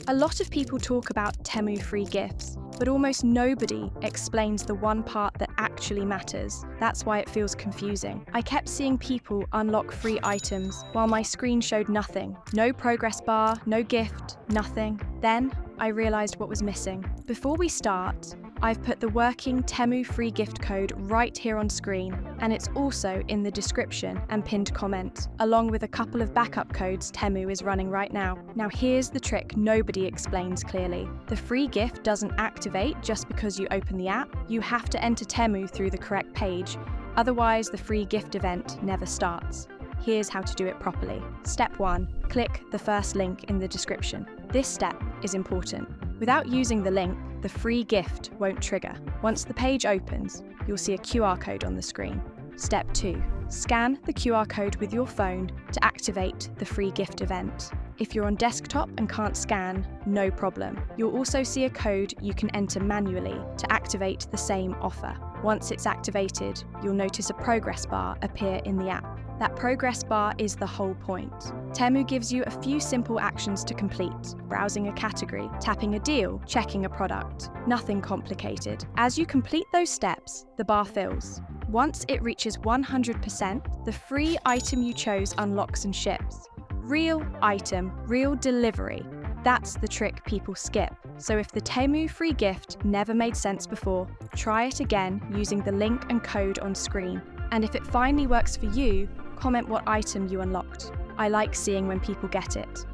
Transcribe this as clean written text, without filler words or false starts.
A lot of people talk about Temu Free Gifts, but almost nobody explains the one part that actually matters. That's why it feels confusing. I kept seeing people unlock free items while my screen showed nothing. No progress bar, no gift, nothing. Then I realized what was missing. Before we start, I've put the working Temu Free Gift code right here on screen, and it's also in the description and pinned comment, along with a couple of backup codes Temu is running right now. Now here's the trick nobody explains clearly. The free gift doesn't activate just because you open the app. You have to enter Temu through the correct page, otherwise the free gift event never starts. Here's how to do it properly. Step 1. Click the first link in the description. This step is important. Without using the link, the free gift won't trigger. Once the page opens, you'll see a QR code on the screen. Step 2. Scan the QR code with your phone to activate the free gift event. If you're on desktop and can't scan, no problem. You'll also see a code you can enter manually to activate the same offer. Once it's activated, you'll notice a progress bar appear in the app. That progress bar is the whole point. Temu gives you a few simple actions to complete: browsing a category, tapping a deal, checking a product. Nothing complicated. As you complete those steps, the bar fills. Once it reaches 100%, the free item you chose unlocks and ships. Real item, real delivery. That's the trick people skip. So if the Temu Free Gift never made sense before, try it again using the link and code on screen. And if it finally works for you, comment what item you unlocked. I like seeing when people get it.